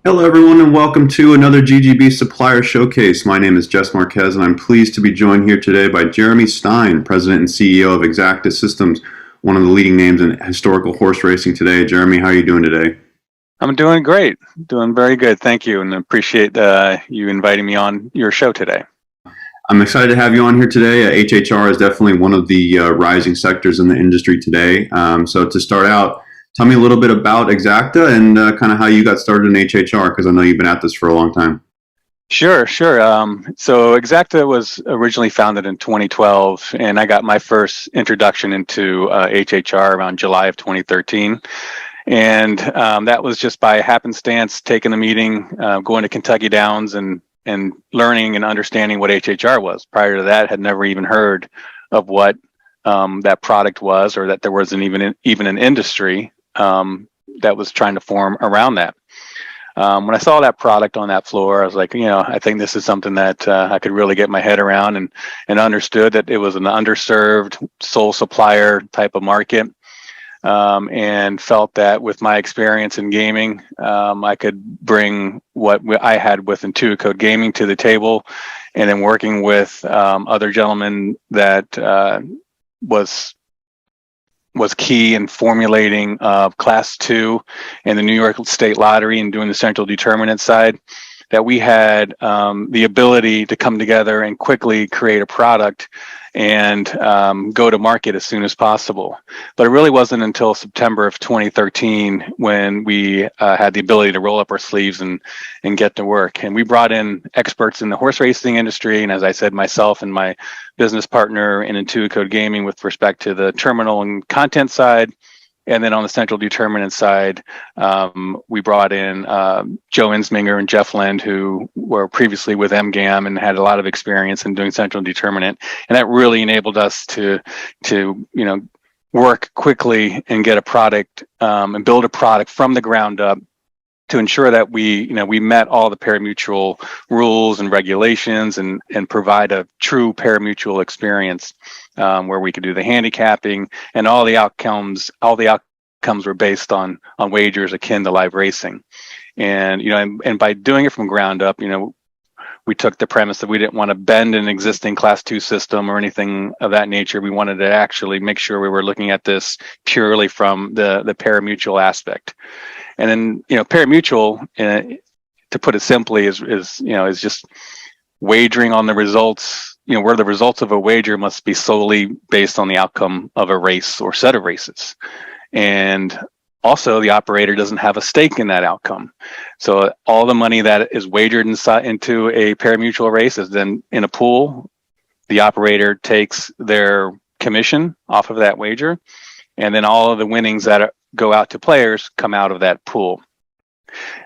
Hello, everyone, and welcome to another GGB Supplier Showcase. My name is Jess Marquez, and I'm pleased to be joined here today by Jeremy Stein, President and CEO of Exacta Systems, one of the leading names in historical horse racing today. Jeremy, how are you doing today? I'm doing great, doing very good. Thank you, and appreciate you inviting me on your show today. I'm excited to have you on here today. HHR is definitely one of the rising sectors in the industry today. So to start out, tell me a little bit about Exacta and kind of how you got started in HHR, because I know you've been at this for a long time. Sure, sure. So Exacta was originally founded in 2012, and I got my first introduction into HHR around July of 2013. And that was just by happenstance, taking a meeting, going to Kentucky Downs and learning and understanding what HHR was. Prior to that, had never even heard of what that product was, or that there wasn't even an industry that was trying to form around that. When I saw that product on that floor, I was like, I think this is something that I could really get my head around, and understood that it was an underserved sole supplier type of market. And felt that with my experience in gaming, I could bring what I had with Intuicode Gaming to the table, and then working with other gentlemen that was key in formulating Class 2 and the New York State Lottery and doing the central determinant side, that we had the ability to come together and quickly create a product and go to market as soon as possible. But it really wasn't until September of 2013 when we had the ability to roll up our sleeves and get to work. And we brought in experts in the horse racing industry, and as I said, myself and my business partner in Intuicode Gaming with respect to the terminal and content side. And then on the central determinant side, we brought in Joe Insminger and Jeff Lind, who were previously with MGAM and had a lot of experience in doing central determinant. And that really enabled us to work quickly and get a product and build a product from the ground up, to ensure that we met all the parimutuel rules and regulations, and provide a true parimutuel experience, where we could do the handicapping, and all the outcomes were based on wagers akin to live racing. And by doing it from ground up, we took the premise that we didn't want to bend an existing Class 2 system or anything of that nature. We wanted to actually make sure we were looking at this purely from the parimutuel aspect. And then, parimutuel, to put it simply, is just wagering on the results, where the results of a wager must be solely based on the outcome of a race or set of races. And also, the operator doesn't have a stake in that outcome. So all the money that is wagered into a parimutuel race is then in a pool. The operator takes their commission off of that wager, and then all of the winnings that go out to players come out of that pool.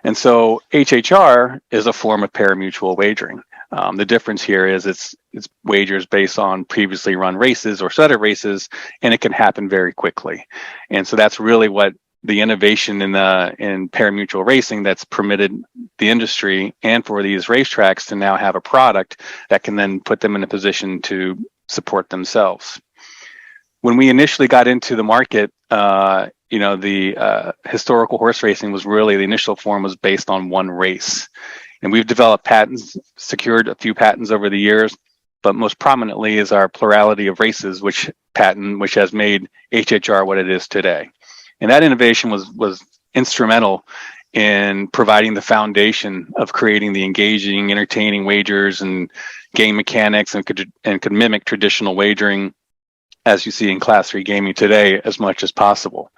And so HHR is a form of parimutuel wagering. The difference here is it's wagers based on previously run races or set of races, and it can happen very quickly. And so that's really what the innovation in parimutuel racing that's permitted the industry and for these racetracks to now have a product that can then put them in a position to support themselves. When we initially got into the market, the historical horse racing was really, the initial form was based on one race. And we've developed patents, secured a few patents over the years, but most prominently is our plurality of races, which has made HHR what it is today. And that innovation was instrumental in providing the foundation of creating the engaging, entertaining wagers and game mechanics, and could mimic traditional wagering as you see in Class 3 gaming today as much as possible.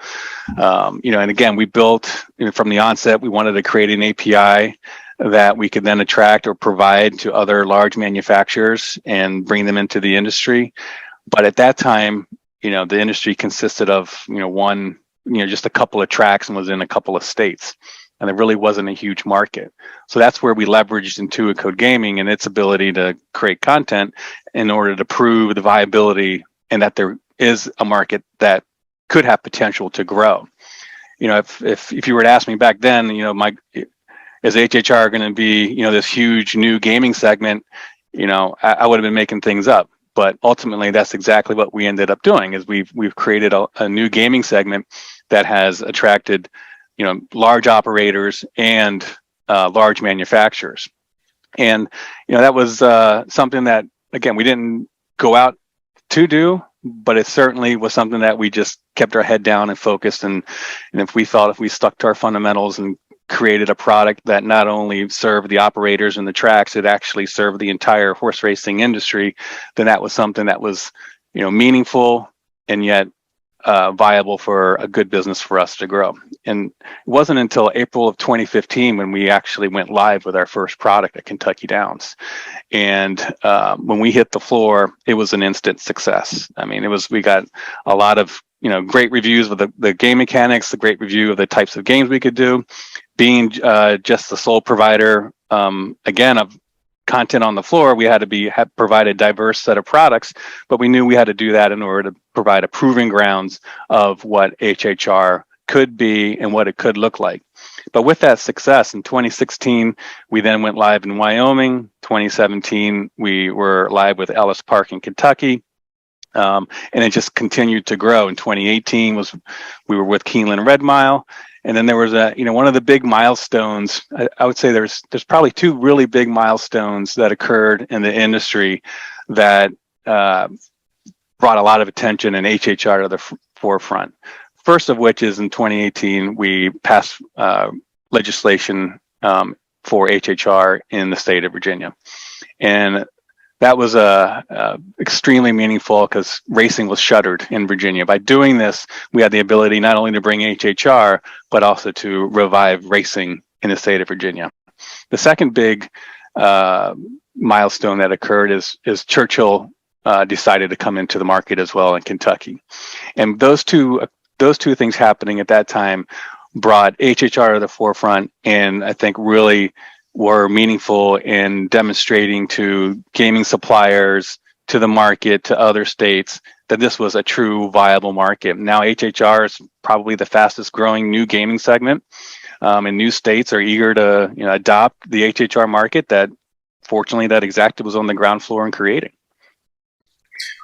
And again, we built, from the onset, we wanted to create an API that we could then attract or provide to other large manufacturers and bring them into the industry. But at that time, the industry consisted of, just a couple of tracks and was in a couple of states. And there really wasn't a huge market. So that's where we leveraged Intuicode Gaming and its ability to create content in order to prove the viability and that there is a market that could have potential to grow. If you were to ask me back then, is HHR going to be, this huge new gaming segment? I would have been making things up. But ultimately, that's exactly what we ended up doing. Is we've created a new gaming segment that has attracted, large operators and large manufacturers. And that was something that, again, we didn't go out to do, but it certainly was something that we just kept our head down and focused. And if we stuck to our fundamentals and created a product that not only served the operators and the tracks, it actually served the entire horse racing industry, then that was something that was, meaningful and yet viable for a good business for us to grow. And it wasn't until April of 2015 when we actually went live with our first product at Kentucky Downs. And when we hit the floor, it was an instant success. I mean, we got a lot of, great reviews of the game mechanics, the great review of the types of games we could do. Being just the sole provider, again, of content on the floor, we had to provide a diverse set of products, but we knew we had to do that in order to provide a proving grounds of what HHR could be and what it could look like. But with that success in 2016, we then went live in Wyoming. 2017, we were live with Ellis Park in Kentucky. And it just continued to grow. In 2018 we were with Keeneland Red Mile. And then there was one of the big milestones. I would say there's probably two really big milestones that occurred in the industry that brought a lot of attention and HHR to the forefront. First of which is in 2018, we passed legislation for HHR in the state of Virginia. And that was extremely meaningful because racing was shuttered in Virginia. By doing this, we had the ability not only to bring HHR, but also to revive racing in the state of Virginia. The second big milestone that occurred is Churchill decided to come into the market as well in Kentucky. And those two things happening at that time brought HHR to the forefront, and I think really were meaningful in demonstrating to gaming suppliers, to the market, to other states, that this was a true viable market. Now HHR is probably the fastest growing new gaming segment, and new states are eager to adopt the HHR market that fortunately that Exacta was on the ground floor and creating.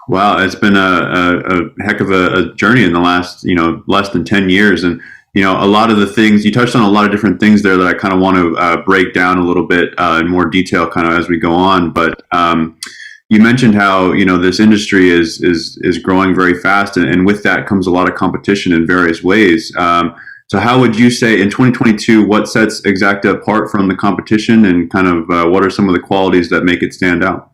Wow, it's been a heck of a journey in the last less than 10 years. And a lot of the things you touched on, a lot of different things there that I kind of want to break down a little bit in more detail kind of as we go on. But you mentioned how this industry is growing very fast, and with that comes a lot of competition in various ways. So how would you say in 2022, what sets Exacta apart from the competition, and kind of what are some of the qualities that make it stand out?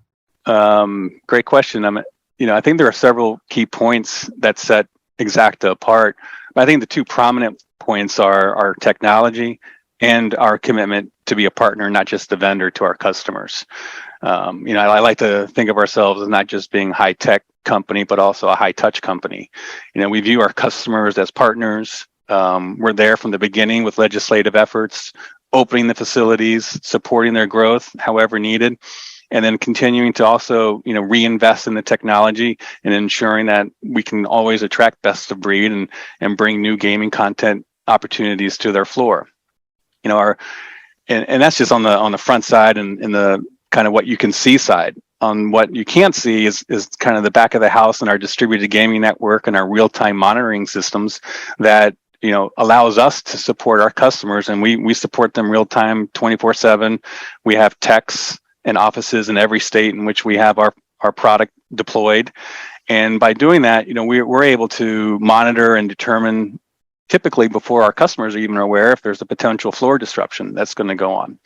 Great question. I think there are several key points that set Exacta apart. I think the two prominent points are our technology and our commitment to be a partner, not just a vendor to our customers. I like to think of ourselves as not just being a high-tech company, but also a high-touch company. We view our customers as partners. We're there from the beginning with legislative efforts, opening the facilities, supporting their growth however needed, and then continuing to also, reinvest in the technology and ensuring that we can always attract best of breed and bring new gaming content opportunities to their floor. And that's just on the front side and in the kind of what you can see side. On what you can't see is kind of the back of the house and our distributed gaming network and our real-time monitoring systems that allows us to support our customers, and we support them real time 24/7. We have techs and offices in every state in which we have our product deployed. And by doing that, we're able to monitor and determine typically before our customers are even aware if there's a potential floor disruption that's going to go on.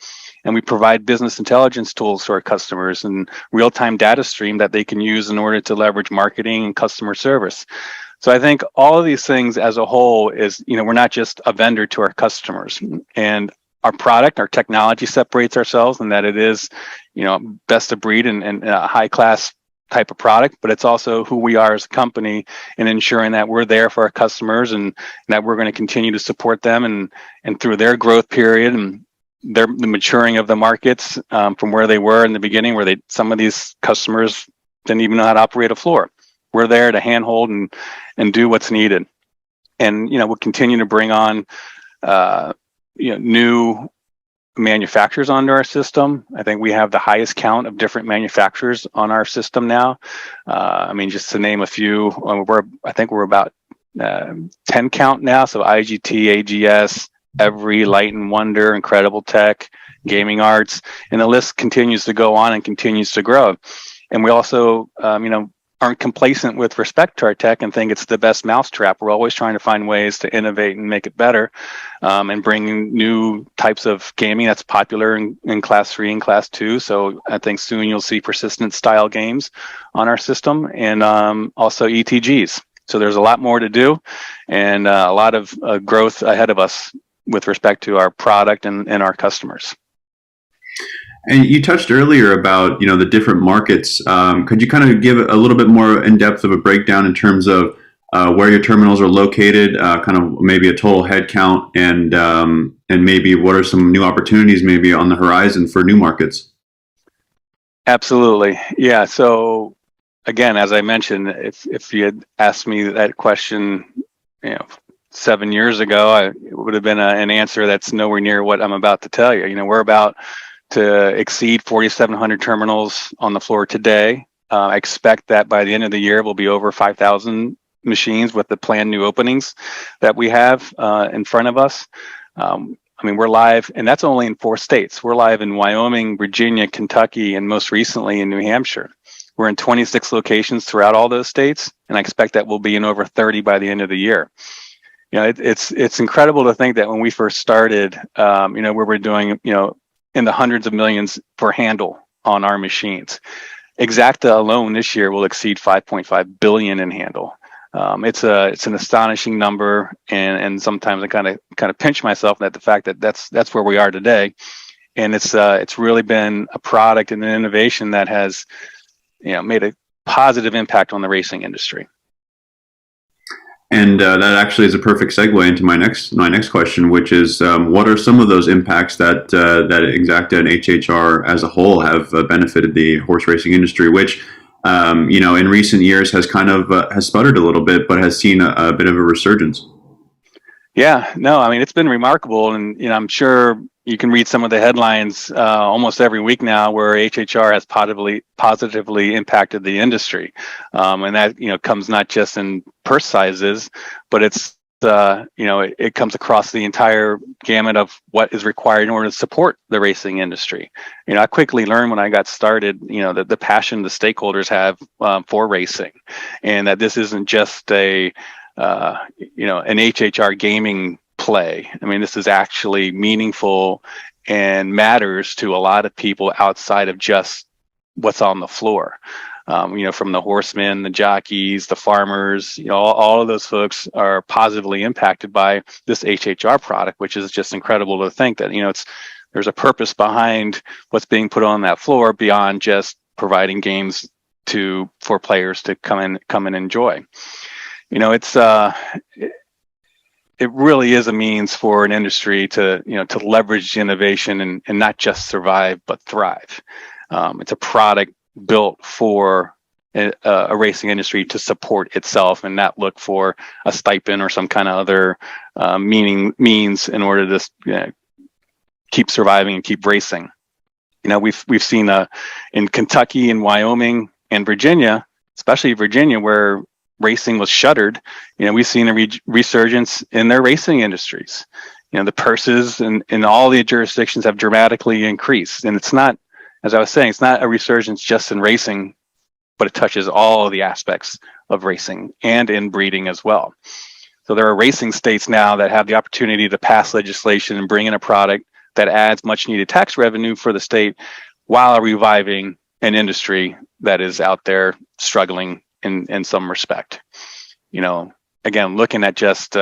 And we provide business intelligence tools to our customers and real-time data stream that they can use in order to leverage marketing and customer service. So I think all of these things as a whole is, we're not just a vendor to our customers. And our product, our technology separates ourselves in that it is, best of breed and a high class type of product, but it's also who we are as a company and ensuring that we're there for our customers and that we're going to continue to support them and through their growth period and the maturing of the markets from where they were in the beginning, where some of these customers didn't even know how to operate a floor. We're there to handhold and do what's needed. And, we'll continue to bring on, new manufacturers onto our system. I think we have the highest count of different manufacturers on our system now. Just to name a few, I think we're about 10 count now. So IGT, AGS, every Light and Wonder, Incredible Tech, Gaming Arts, and the list continues to go on and continues to grow. And we also, aren't complacent with respect to our tech and think it's the best mousetrap. We're always trying to find ways to innovate and make it better, and bring new types of gaming that's popular in Class 3 and Class 2. So I think soon you'll see persistent style games on our system, and also ETGs. So there's a lot more to do, and a lot of growth ahead of us with respect to our product and our customers. And you touched earlier about the different markets. Could you kind of give a little bit more in depth of a breakdown in terms of where your terminals are located, kind of maybe a total head count, and maybe what are some new opportunities maybe on the horizon for new markets? Absolutely, yeah. So again, as I mentioned, if you had asked me that question, 7 years ago, it would have been an answer that's nowhere near what I'm about to tell you. We're about to exceed 4,700 terminals on the floor today. I expect that by the end of the year, we'll be over 5,000 machines with the planned new openings that we have in front of us. We're live, and that's only in 4 states. We're live in Wyoming, Virginia, Kentucky, and most recently in New Hampshire. We're in 26 locations throughout all those states, and I expect that we'll be in over 30 by the end of the year. It's incredible to think that when we first started, we were doing, in the hundreds of millions per handle on our machines. Exacta alone this year will exceed 5.5 billion in handle. It's an astonishing number, and sometimes I kind of pinch myself at the fact that that's where we are today. And it's really been a product and an innovation that has made a positive impact on the racing industry. And that actually is a perfect segue into my next question, which is what are some of those impacts that Exacta and HHR as a whole have benefited the horse racing industry, which in recent years has kind of has sputtered a little bit, but has seen a bit of a resurgence. Yeah, no, it's been remarkable, and I'm sure you can read some of the headlines almost every week now where HHR has positively impacted the industry, and that comes not just in purse sizes, but it's it comes across the entire gamut of what is required in order to support the racing industry. I quickly learned when I got started, that the passion the stakeholders have for racing, and that this isn't just an HHR gaming play. This is actually meaningful and matters to a lot of people outside of just what's on the floor. From the horsemen, the jockeys, the farmers, all of those folks are positively impacted by this HHR product, which is just incredible to think that, there's a purpose behind what's being put on that floor beyond just providing games for players to come and enjoy. It really is a means for an industry to leverage innovation and not just survive, but thrive. It's a product built for a racing industry to support itself and not look for a stipend or some kind of other means in order to keep surviving and keep racing. We've seen in Kentucky and Wyoming and Virginia, especially Virginia, where racing was shuttered, we've seen a resurgence in their racing industries. The purses in all the jurisdictions have dramatically increased. And it's not, as I was saying, it's not a resurgence just in racing, but it touches all the aspects of racing and in breeding as well. So there are racing states now that have the opportunity to pass legislation and bring in a product that adds much needed tax revenue for the state while reviving an industry that is out there struggling in some respect. Again, looking at just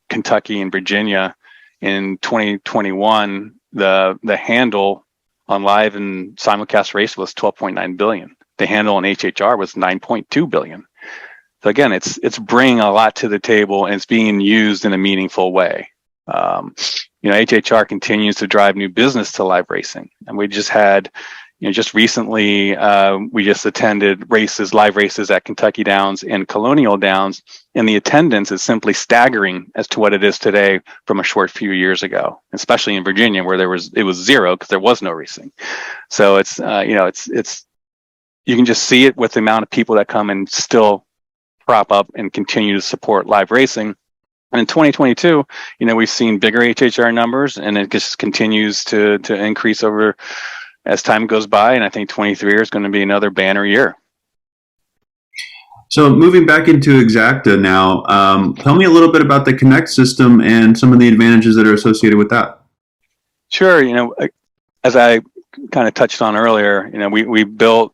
Kentucky and Virginia in 2021, the handle on live and simulcast race was 12.9 billion. The handle on HHR was 9.2 billion. So again, it's bringing a lot to the table, and it's being used in a meaningful way. HHR continues to drive new business to live racing, and we just had just recently, we just attended live races at Kentucky Downs and Colonial Downs, and the attendance is simply staggering as to what it is today from a short few years ago, especially in Virginia, where it was zero because there was no racing. So it's you can just see it with the amount of people that come and still prop up and continue to support live racing. And in 2022, we've seen bigger HHR numbers, and it just continues to increase over as time goes by. And I think 23 is going to be another banner year. So moving back into Exacta now, tell me a little bit about the Connect system and some of the advantages that are associated with that. Sure. As I kind of touched on earlier, we built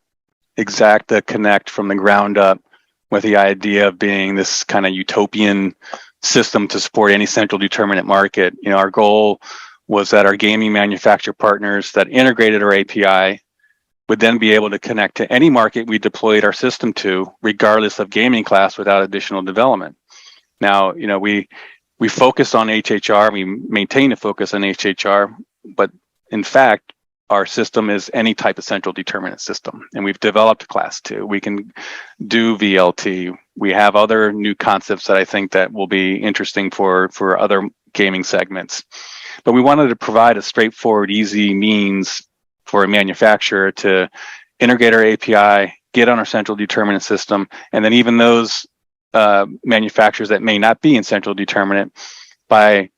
Exacta Connect from the ground up with the idea of being this kind of utopian system to support any central determinant market. Our goal was that our gaming manufacturer partners that integrated our API would then be able to connect to any market we deployed our system to, regardless of gaming class, without additional development. Now, we focus on HHR, we maintain a focus on HHR, but in fact, our system is any type of central determinant system, and we've developed class 2. We can do VLT. We have other new concepts that I think that will be interesting for other gaming segments. But we wanted to provide a straightforward, easy means for a manufacturer to integrate our API, get on our central determinant system, and then even those manufacturers that may not be in central determinant, by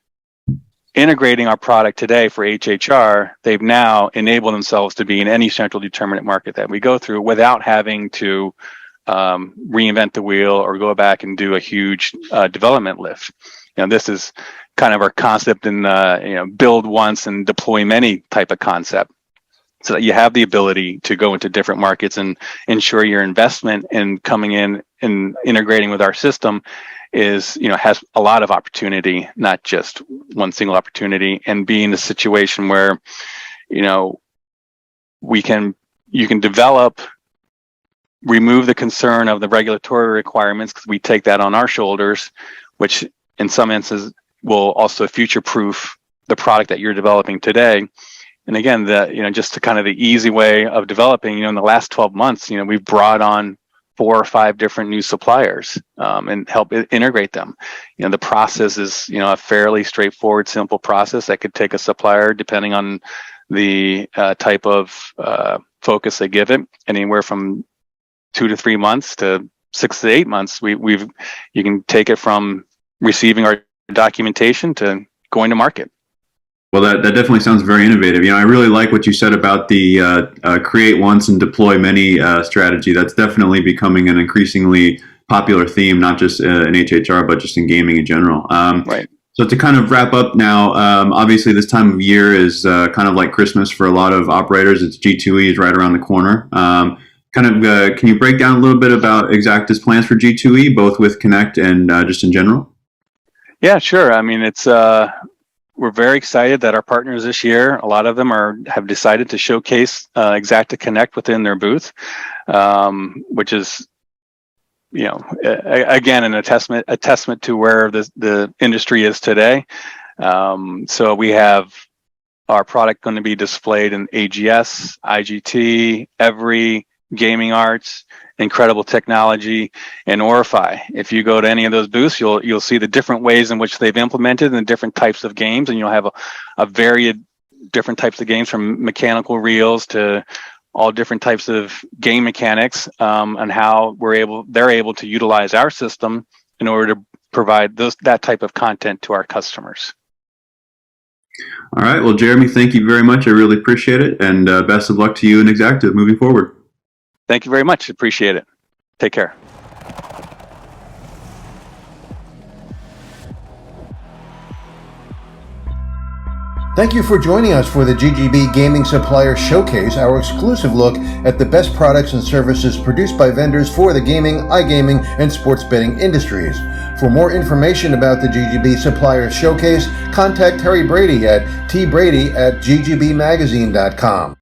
integrating our product today for HHR, they've now enabled themselves to be in any central determinant market that we go through without having to reinvent the wheel or go back and do a huge development lift. This is kind of our concept in build once and deploy many type of concept, so that you have the ability to go into different markets and ensure your investment in coming in and integrating with our system is, has a lot of opportunity, not just one single opportunity, and be in a situation where, you can develop, remove the concern of the regulatory requirements, because we take that on our shoulders, which in some instances will also future-proof the product that you're developing today. And again, just to kind of the easy way of developing, in the last 12 months, we've brought on 4 or 5 different new suppliers and help integrate them. The process is, a fairly straightforward, simple process that could take a supplier, depending on the type of focus they give it, anywhere from 2 to 3 months to 6 to 8 months. You can take it from receiving our documentation to going to market. Well, that definitely sounds very innovative. I really like what you said about the create once and deploy many strategy. That's definitely becoming an increasingly popular theme, not just in HHR, but just in gaming in general. Right. So to kind of wrap up now, obviously this time of year is kind of like Christmas for a lot of operators. It's G2E is right around the corner. Can you break down a little bit about Exacta's plans for G2E, both with Connect and just in general? Yeah, sure. I mean, we're very excited that our partners this year, a lot of them have decided to showcase Exacta Connect within their booth, which is, again, a testament to where the industry is today. So we have our product going to be displayed in AGS, IGT, Every, Gaming Arts, Incredible Technology, and Orify. If you go to any of those booths, you'll see the different ways in which they've implemented and the different types of games, and you'll have a varied different types of games, from mechanical reels to all different types of game mechanics, and how they're able to utilize our system in order to provide that type of content to our customers. All right. Well, Jeremy, thank you very much. I really appreciate it, and best of luck to you and Exacta moving forward. Thank you very much. Appreciate it. Take care. Thank you for joining us for the GGB Gaming Supplier Showcase, our exclusive look at the best products and services produced by vendors for the gaming, iGaming, and sports betting industries. For more information about the GGB Supplier Showcase, contact Terry Brady at tbrady@ggbmagazine.com.